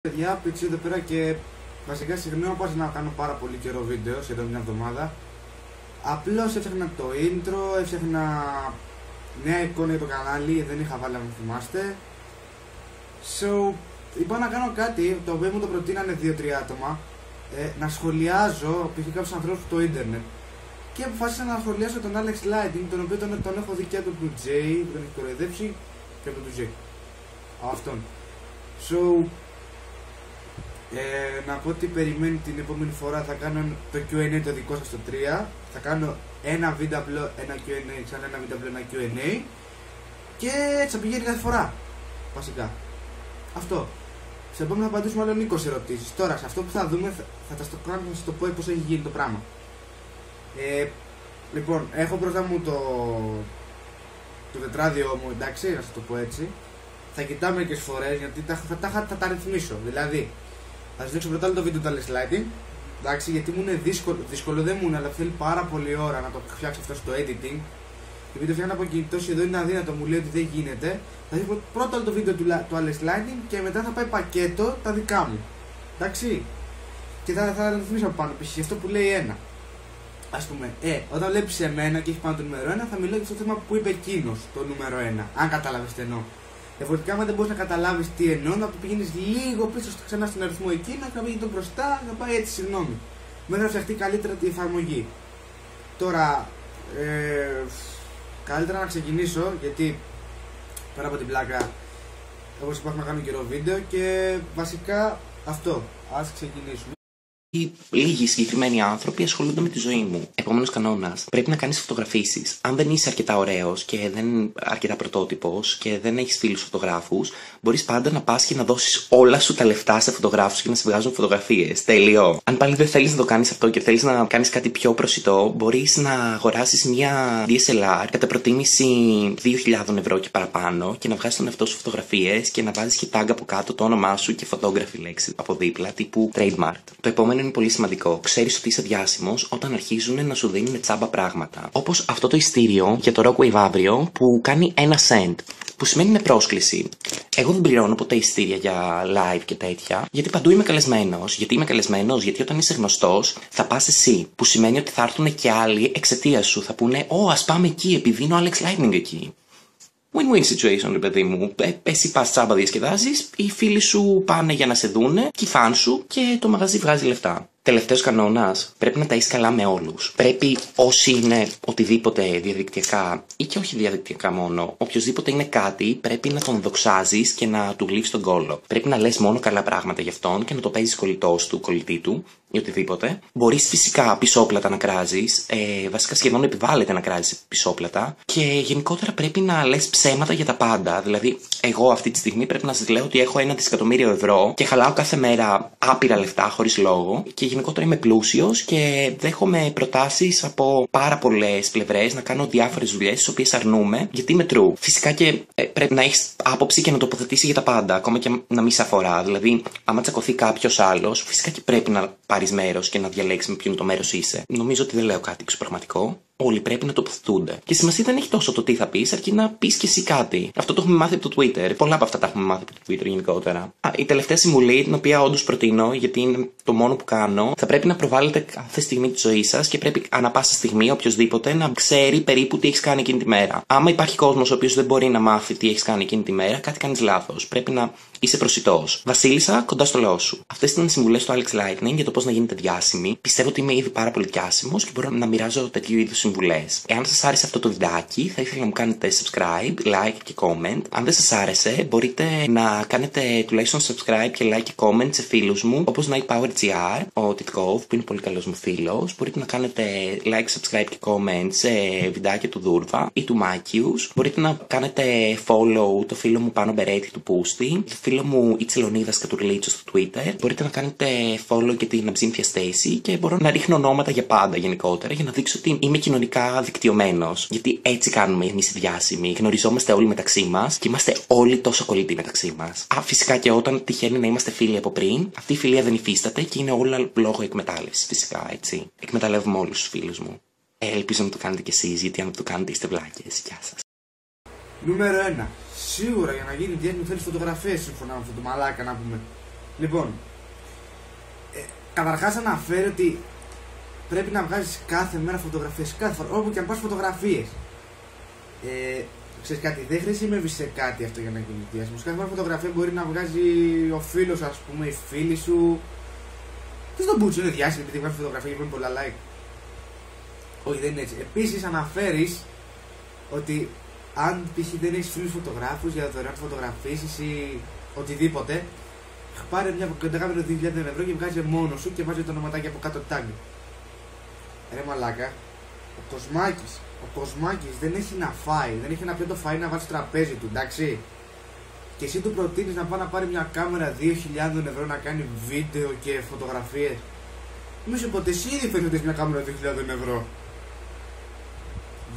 Παιδιά, πήξε εδώ πέρα και βασικά συγγνώμη που να κάνω πάρα πολύ καιρό βίντεο, σχεδόν μια εβδομάδα. Απλώς έφτιαχνα το intro, έφτιαχνα νέα εικόνα για το κανάλι, δεν είχα βάλει αν θυμάστε. So, είπα να κάνω κάτι, το οποίο μου το προτείνανε 2-3 άτομα, να σχολιάζω π.χ. κάποιους ανθρώπους στο ίντερνετ. Και αποφάσισα να σχολιάσω τον Alex Lighting, τον οποίο τον έχω δει και από τον Jay, που τον έχει κοροϊδέψει, και από τον Jay. Αυτόν. So, να πω ότι περιμένει την επόμενη φορά, θα κάνω το Q&A το δικό σας το 3. Θα κάνω ένα βίντεο απλό, ένα Q&A, ξανά ένα βίντεο απλό, ένα Q&A. Και έτσι θα πηγαίνει κάθε φορά. Βασικά. Αυτό. Σε επόμενο θα απαντήσουμε άλλων 20 ερωτήσεις. Τώρα, σε αυτό που θα δούμε, θα σας το κάνω, θα σας το πω πώς έχει γίνει το πράγμα. Λοιπόν, έχω μπροστά μου το τετράδιό μου, εντάξει, να σας το πω έτσι. Θα κοιτάω μερικές φορές, γιατί θα τα ρυθμίσω. Δηλαδή, θα σας δείξω πρώτα άλλο το βίντεο του Alex Lighting. Εντάξει, γιατί μου είναι δύσκολο δεν μου είναι, αλλά θέλει πάρα πολύ ώρα να το φτιάξω αυτό στο editing. Και επειδή το φτιάχνω από κινητό, εδώ είναι αδύνατο, μου λέει ότι δεν γίνεται. Θα δείξω πρώτα άλλο το βίντεο του Alex Lighting και μετά θα πάει πακέτο τα δικά μου. Εντάξει. Και θα ρυθμίσω από πάνω π.χ. αυτό που λέει ένα. Ας πούμε, όταν βλέπεις εμένα και έχει πάνω το νούμερο 1, θα μιλάω για το θέμα που είπε εκείνος το νούμερο 1. Αν κατάλαβες τι εννοώ. Διαφορετικά, άμα δεν μπορείς να καταλάβεις τι εννοώ, να πηγαίνεις λίγο πίσω ξανά στον αριθμό εκείνο, να πήγαινε το μπροστά, να πάει έτσι, συγγνώμη. Μέχρι να φτιαχτεί καλύτερα τη εφαρμογή. Τώρα, καλύτερα να ξεκινήσω, γιατί πέρα από την πλάκα, όπως είπα, να κάνω καιρό βίντεο και βασικά αυτό. Ας ξεκινήσουμε. Λίγοι συγκεκριμένοι άνθρωποι ασχολούνται με τη ζωή μου. Επόμενος κανόνας: πρέπει να κάνεις φωτογραφίσεις. Αν δεν είσαι αρκετά ωραίος και δεν αρκετά πρωτότυπος και δεν έχεις φίλους φωτογράφους, μπορείς πάντα να πας και να δώσεις όλα σου τα λεφτά σε φωτογράφους και να σε βγάζουν φωτογραφίες. Τέλειο. Αν πάλι δεν θέλεις να το κάνεις αυτό και θέλεις να κάνεις κάτι πιο προσιτό, μπορείς να αγοράσεις μια DSLR κατά προτίμηση 2.000 ευρώ και παραπάνω και να βγάζεις τον εαυτό σου φωτογραφίες και να βάζεις και tag από κάτω το όνομά σου και photography λέξη από δίπλα τύπου trademark. Το επόμενο είναι πολύ σημαντικό. Ξέρεις ότι είσαι διάσημος όταν αρχίζουν να σου δίνουν τσάμπα πράγματα. Όπως αυτό το ειστήριο για το Rockwave αύριο που κάνει 1 cent. Που σημαίνει είναι πρόσκληση. Εγώ δεν πληρώνω ποτέ ειστήρια για live και τέτοια, γιατί παντού είμαι καλεσμένος. Γιατί είμαι καλεσμένος, γιατί όταν είσαι γνωστός θα πας εσύ. Που σημαίνει ότι θα έρθουν και άλλοι εξαιτίας σου. Θα πούνε, ας πάμε εκεί, επειδή είναι ο Alex Lighting εκεί. Win-win situation, ρε παιδί μου. Εσύ πας τσάμπα διασκεδάζεις, οι φίλοι σου πάνε για να σε δούνε, και οι φαν σου και το μαγαζί βγάζει λεφτά. Τελευταίος κανόνας: πρέπει να τα είσαι καλά με όλους. Πρέπει όσοι είναι οτιδήποτε διαδικτυακά ή και όχι διαδικτυακά μόνο, οποιοδήποτε είναι κάτι, πρέπει να τον δοξάζεις και να του γλύφεις τον κόλο. Πρέπει να λες μόνο καλά πράγματα γι' αυτόν και να το παίζεις κολλητός του, κολλητή του ή οτιδήποτε. Μπορείς φυσικά πισόπλατα να κράζεις, βασικά σχεδόν επιβάλλεται να κράζεις πισόπλατα και γενικότερα πρέπει να λες ψέματα για τα πάντα. Δηλαδή, εγώ αυτή τη στιγμή πρέπει να σας λέω ότι έχω 1 δισεκατομμύριο ευρώ και χαλάω κάθε μέρα άπειρα λεφτά χωρίς λόγο. Και γενικότερα είμαι πλούσιος και δέχομαι προτάσεις από πάρα πολλές πλευρές να κάνω διάφορες δουλειές, τις οποίες αρνούμαι, γιατί είμαι true. Φυσικά και πρέπει να έχεις άποψη και να τοποθετήσει για τα πάντα, ακόμα και να μην σε αφορά. Δηλαδή, άμα τσακωθεί κάποιος άλλος, φυσικά και πρέπει να πάρεις μέρος και να διαλέξεις με ποιον το μέρος είσαι. Νομίζω ότι δεν λέω κάτι εξωπραγματικό. Όλοι πρέπει να τοποθετούνται. Και σημασία δεν έχει τόσο το τι θα πεις, αρκεί να πεις και εσύ κάτι. Αυτό το έχουμε μάθει από το Twitter. Πολλά από αυτά τα έχουμε μάθει από το Twitter γενικότερα. Η τελευταία συμβουλή, την οποία όντως προτείνω, γιατί είναι το μόνο που κάνω, θα πρέπει να προβάλλετε κάθε στιγμή τη ζωή σας και πρέπει ανά πάσα στιγμή οποιοδήποτε να ξέρει περίπου τι έχεις κάνει εκείνη τη μέρα. Άμα υπάρχει κόσμος ο οποίος δεν μπορεί να μάθει τι έχεις κάνει εκείνη τη μέρα, κάτι κάνεις λάθος. Πρέπει να είσαι προσιτός. Βασίλισσα, κοντά στο λαό σου. Αυτές ήταν οι συμβουλές του Alex Lighting για το πώς να γίνετε διάσημοι. Πιστεύω ότι είμαι ήδη πάρα πολύ διάσημος και μπορώ να μοιράζω τέτοιου είδους συμβουλές. Εάν σας άρεσε αυτό το βιντεάκι, θα ήθελα να μου κάνετε subscribe, like και comment. Αν δεν σας άρεσε, μπορείτε να κάνετε τουλάχιστον subscribe και like και comment σε φίλους μου, όπως Night Power GR, ο Titkov, που είναι πολύ καλός μου φίλος. Μπορείτε να κάνετε like, subscribe και comment σε βιντεάκια του Δούρβα ή του Μάκιους. Μπορείτε να κάνετε follow το φίλο μου Πάνο Μπερέτη του Πούστη, το φίλο μου η Τσελονίδας Κατουρλίτσο στο Twitter. Μπορείτε να κάνετε follow και την Αψύμφια Στέση και μπορώ να ρίχνω ονόματα για πάντα γενικότερα για να δείξω ότι είμαι κοινωνικά δικτυωμένος. Γιατί έτσι κάνουμε εμείς οι διάσημοι. Γνωριζόμαστε όλοι μεταξύ μας και είμαστε όλοι τόσο κολλητοί μεταξύ μας. Φυσικά και όταν τυχαίνει να είμαστε φίλοι από πριν, αυτή η φιλία δεν υφίσταται και είναι όλα λόγω εκμετάλλευσης. Φυσικά έτσι. Εκμεταλλεύουμε όλους τους φίλους μου. Ελπίζω να το κάνετε κι εσείς, γιατί αν το κάνετε είστε βλάκες. Γεια σας. Νούμερο 1. Σίγουρα για να γίνει διάσημη θέλει φωτογραφίες, σύμφωνα με αυτό το μαλάκα να πούμε. Λοιπόν, καταρχάς αναφέρει ότι πρέπει να βγάζεις κάθε μέρα φωτογραφίες, κάθε φορά, όπου και αν πας φωτογραφίες. Ξέρεις κάτι, δεν χρησιμεύει σε κάτι αυτό για να γίνει διάσημος. Κάθε φορά φωτογραφία μπορεί να βγάζει ο φίλος, ας πούμε, η φίλη σου. Τι στον Μπούτσο είναι διάσημο επειδή βγάζει φωτογραφία και παίρνει πολλά like. Όχι, δεν είναι έτσι. Επίσης αναφέρεις ότι αν π.χ. δεν έχεις φίλους φωτογράφους για δωρεάν φωτογραφίσεις ή οτιδήποτε, πάρε μια κοντακάμερα 2.000 ευρώ και βγάζει μόνο σου και βάζει το ονοματάκι από κάτω tag. Ρε μαλάκα, ο Κοσμάκης δεν έχει να φάει, δεν έχει να πιει το φαΐ να βάλει στο τραπέζι του, εντάξει. Και εσύ του προτείνεις να πάει να πάρει μια κάμερα 2.000 ευρώ να κάνει βίντεο και φωτογραφίες. Μη σου ποτέ εσύ ήδη φέρνεις μια κάμερα 2.000 ευρώ.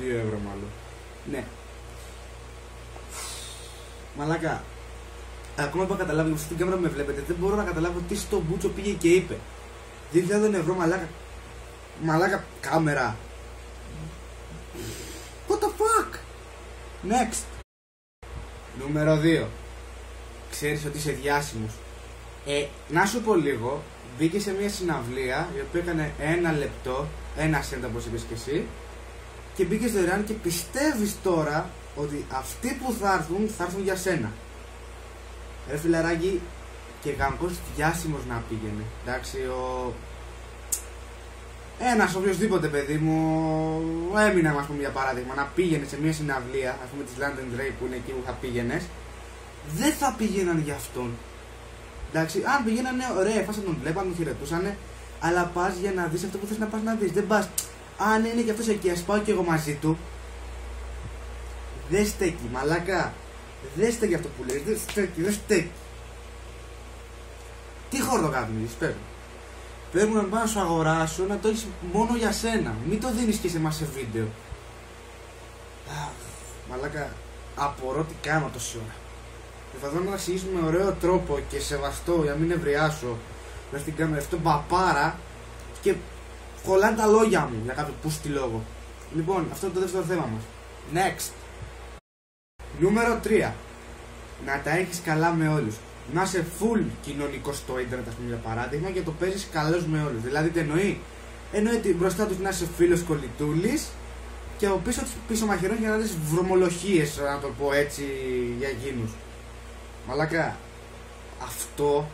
2 ευρώ μάλλον. Ναι. Μαλάκα, ακόμα που να καταλάβω, γιατί στην κάμερα που με βλέπετε, δεν μπορώ να καταλάβω τι στο Μπούτσο πήγε και είπε. 2.000 ευρώ μαλάκα κάμερα. What the fuck? Next. Νούμερο 2. Ξέρεις ότι είσαι διάσημος. Να σου πω λίγο, μπήκε σε μια συναυλία η οποία έκανε 1 λεπτό, 1 σέντα όπως είπες και εσύ, και μπήκες δωρεάν και πιστεύεις τώρα ότι αυτοί που θα έρθουν για σένα. Ρε φιλαράκι, και γαμπός διάσημος να πήγαινε. Εντάξει, ένας οποιοσδήποτε παιδί μου έμεινε, ας πούμε, για παράδειγμα, να πήγαινε σε μια συναυλία, ας πούμε της London Dray που είναι εκεί που θα πήγαινες, δεν θα πήγαιναν για αυτόν. Εντάξει, αν πήγαινανε, ωραία, φάσα τον βλέπαν, τον χαιρετούσανε, αλλά πας για να δεις αυτό που θες να πας να δεις. Δεν πας, αν είναι και αυτός εκεί, ας πάω και εγώ μαζί του. Δεν στέκει, μαλάκα. Δεν στέκει αυτό που λες, δεν στέκει. Τι χόρτο κάνεις, πες. Πρέπει να πάω να σου αγοράσω, να το έχεις μόνο για σένα. Μην το δίνεις και σε εμάς σε βίντεο. Μαλάκα, απορώ τι κάνω τόση ώρα. Προσπαθώ να εξηγήσω με ωραίο τρόπο και σεβαστό για να μην ευριάσω να στην κάμερα αυτό μπαπάρα και κολλάνε τα λόγια μου για κάποιο πούστη λόγο. Λοιπόν, αυτό είναι το δεύτερο θέμα μας. Next. Νούμερο 3. Να τα έχεις καλά με όλους. Να είσαι full κοινωνικό στο ίντερνετ, ας πούμε, για παράδειγμα, και το παίζεις καλώς με όλους. Δηλαδή τι εννοεί? Εννοεί ότι μπροστά τους να είσαι φίλος κολλητούλης και από πίσω μαχαιρών για να δεις βρωμολογίες, να το πω έτσι, για εκείνους. Μαλάκα, αυτό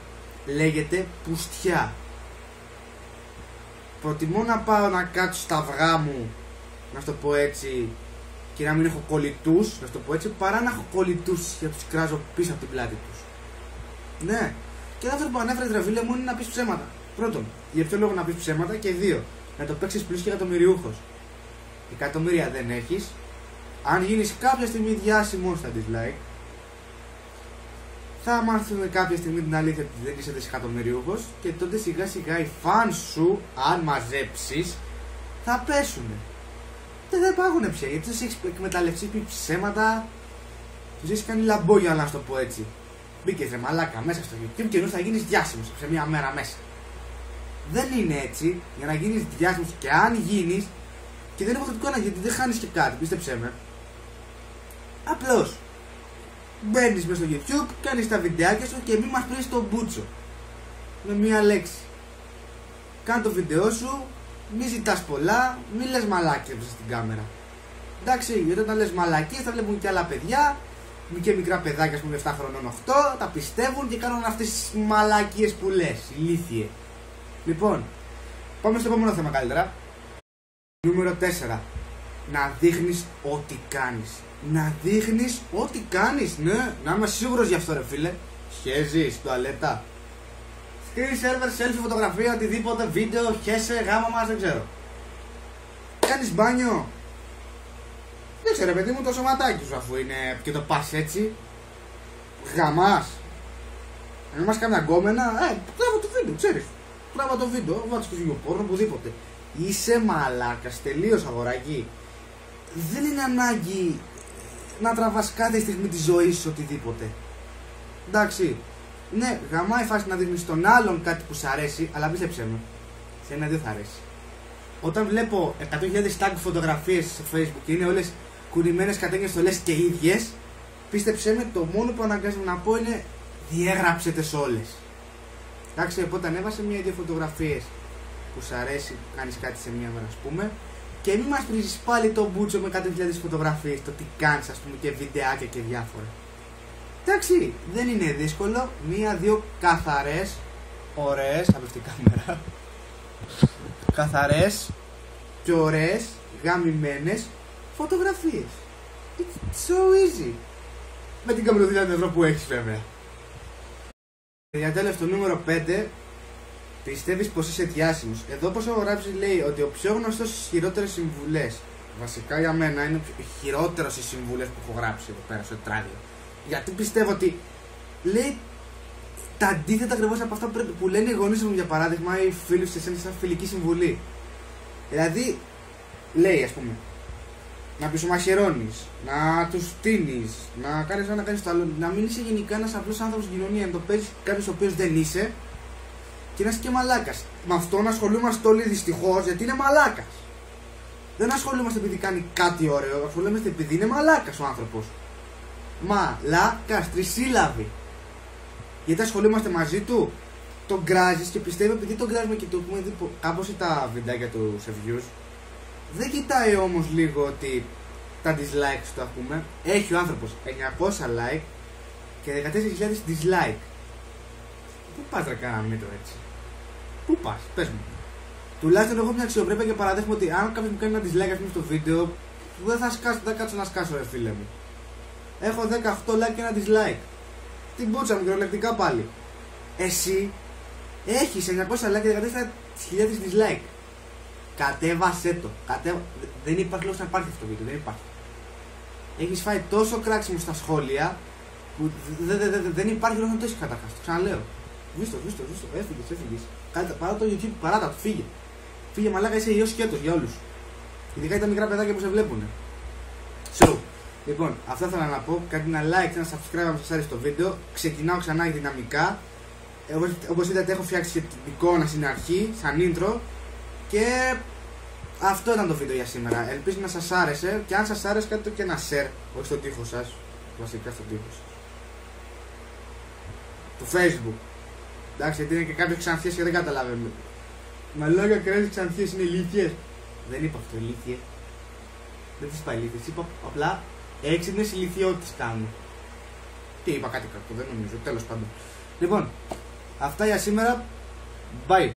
λέγεται πουστιά. Προτιμώ να πάω να κάτσω στα αυγά μου, να το πω έτσι, και να μην έχω κολλητούς, να το πω έτσι, παρά να έχω κολλητούς και να τους κράζω πίσω από την πλάτη τους. Ναι, και το δεύτερο που ανέφερε τραβίλε μου είναι να πεις ψέματα. Πρώτον, για ποιο λόγο να πεις ψέματα, και 2, να το παίξεις πλούσιο και εκατομμυριούχος. Εκατομμύρια δεν έχεις. Αν γίνεις κάποια στιγμή διάσημος στα dislike, θα μάθουν κάποια στιγμή την αλήθεια ότι δεν είσαι δισεκατομμυριούχος και τότε σιγά σιγά οι φαν σου, αν μαζέψεις, θα πέσουνε. Και δεν υπάρχουν πια, γιατί τους έχεις εκμεταλλευτεί, πει ψέματα, τους έχεις κάνει λαμπόγια, να το πω έτσι. Μπήκες ρε μαλάκα μέσα στο YouTube και ενώ θα γίνεις διάσημος σε μια μέρα μέσα. Δεν είναι έτσι. Για να γίνεις διάσημος, και αν γίνεις, και δεν είναι υποχρεωτικό να γίνει, δεν χάνεις και κάτι, πίστεψέ με. Απλώς μπαίνεις μέσα στο YouTube, κάνεις τα βιντεάκια σου και μη μας πεις τον Μπούτσο. Με μία λέξη. Κάνε το βίντεο σου, μη ζητάς πολλά, μη λες μαλάκες μέσα στην κάμερα. Εντάξει, γιατί όταν λες μαλακίες θα βλέπουν και άλλα παιδιά, και μικρά παιδάκια, ας πούμε 7 χρονών, 8, τα πιστεύουν και κάνουν αυτές τις μαλακίες που λες, ηλίθιε. Λοιπόν, πάμε στο επόμενο θέμα καλύτερα. Νούμερο 4. Να δείχνεις ό,τι κάνεις. Να δείχνεις ό,τι κάνεις, ναι, να είμαι σίγουρος γι' αυτό ρε φίλε. Σχέζεις, τουαλέτα, screen server, selfie, φωτογραφία, οτιδήποτε, βίντεο, χέσε, γάμα μας, δεν ξέρω. Κάνεις μπάνιο. Δεν ξέρω παιδί μου, το σωματάκι σου αφού είναι και το πας έτσι. Γαμάς. Αν μας κάνει αγκόμενα, τράβα το βίντεο, ξέρεις. Τράβα το βίντεο, βάζεις και στο πόρνο, οπουδήποτε. Είσαι μαλάκας, τελείως αγοράκι. Δεν είναι ανάγκη να τραβάς κάθε στιγμή τη ζωή σου οτιδήποτε. Εντάξει, ναι, γαμάει φάση να δείχνεις στον άλλον κάτι που σ' αρέσει, αλλά πίστεψέ με, σε ένα δεν θα αρέσει. Όταν βλέπω 100.000 tag φωτογραφίες στο Facebook και είναι όλες κουνημένες κατέγγες στολές και ίδιες, πίστεψέ με, το μόνο που αναγκάζομαι να πω είναι διέγραψε τες όλες. Εντάξει, οπότε ανέβασε μία-δύο φωτογραφίες που σου αρέσει, κάνεις κάτι σε μία μέρα, ας πούμε. Και μην μας πρίζεις πάλι το μπούτσο με 100.000 φωτογραφίες, το τι κάνεις, ας πούμε, και βιντεάκια και διάφορα. Εντάξει, δεν είναι δύσκολο. Μία-δύο καθαρές, ωραίες, από αυτή η κάμερα. Καθαρές και ωραίες, γαμημένες φωτογραφίες. It's so easy. Με την καμπροδίλα ευρώ που έχεις, βέβαια. Για τέλος, το νούμερο 5. Πιστεύεις πως είσαι διάσημος. Εδώ πως ο Γράψης λέει ότι ο πιο γνωστός στις χειρότερες συμβουλές, βασικά για μένα είναι ο χειρότερος στις συμβουλές που έχω γράψει εδώ πέρα στο τετράδιο. Γιατί πιστεύω ότι λέει τα αντίθετα ακριβώς από αυτά που λένε οι γονείς μου, για παράδειγμα, ή φίλοι σε εσένα σαν φιλική συμβουλή. Δηλαδή, λέει, ας πούμε, να τους μαχαιρώνεις, να τους φτύνεις, να κάνεις ένα, να κάνεις το άλλο, να μην είσαι γενικά ένας απλός άνθρωπος στην κοινωνία, να το παίζεις κάποιος ο οποίος δεν είσαι. Και να είσαι και μαλάκας. Με αυτόν ασχολούμαστε όλοι δυστυχώς, γιατί είναι μαλάκας. Δεν ασχολούμαστε επειδή κάνει κάτι ωραίο, ασχολούμαστε επειδή είναι μαλάκας ο άνθρωπος. Μαλάκας, τρισύλλαβη. Γιατί ασχολούμαστε μαζί του, τον γκράζεις και πιστεύει επειδή τον γκράζουμε και το έχουμε δει κάπως τα βιντεάκια του σε views. Δεν κοιτάει όμως λίγο ότι τα dislikes του, ακούμε. Έχει ο άνθρωπος 900 like και 14.000 dislike. Πού πας ρε καναμίτο έτσι? Πού πας, πες μου. Τουλάχιστον έχω μια αξιοπρέπεια και παραδέχομαι ότι αν κάποιος μου κάνει ένα dislike, ας πούμε, στο βίντεο, δεν θα κάτσω να σκάσω, ρε φίλε μου. Έχω 18 like και ένα dislike. Την πούτσα μου, κυριολεκτικά πάλι. Εσύ έχεις 900 like και 14.000 dislike. Κατέβασέ το. Δεν υπάρχει λόγος να υπάρχει αυτό το βίντεο, δεν υπάρχει. Έχεις φάει τόσο κράξιμο στα σχόλια που δεν υπάρχει λόγος να το έχεις καταρχάς. Το ξαναλέω. Βίστο, έφυγες. Παρά το YouTube, παράτα του, φύγε. Φύγε μαλάκα, είσαι ιός σκέτος για όλους. Ειδικά τα μικρά παιδάκια που σε βλέπουνε. Λοιπόν, αυτά ήθελα να πω. Κάντε ένα like και ένα subscribe αν σας άρεσε το βίντεο. Ξεκινάω ξανά δυναμικά. Όπως είδατε, έχω φτιάξει και την εικόνα στην αρχή, σαν intro. Και αυτό ήταν το βίντεο για σήμερα. Ελπίζω να σας άρεσε. Και αν σας άρεσε, κάντε το και ένα share. Όχι στον τοίχο σας. Βασικά στον τοίχο σας. Του Facebook. Εντάξει, γιατί είναι και κάποιες ξανθιές και δεν καταλαβαίνουμε. Μα λόγια κρέας ξανθιές είναι ηλίθιες. Δεν είπα αυτό, ηλίθιες. Δεν τις είπα ηλίθιες. Είπα απλά έξυπνες ηλιθιότητες κάνουν. Τι είπα, κάτι κακό, δεν νομίζω. Τέλος πάντων. Λοιπόν, αυτά για σήμερα. Bye.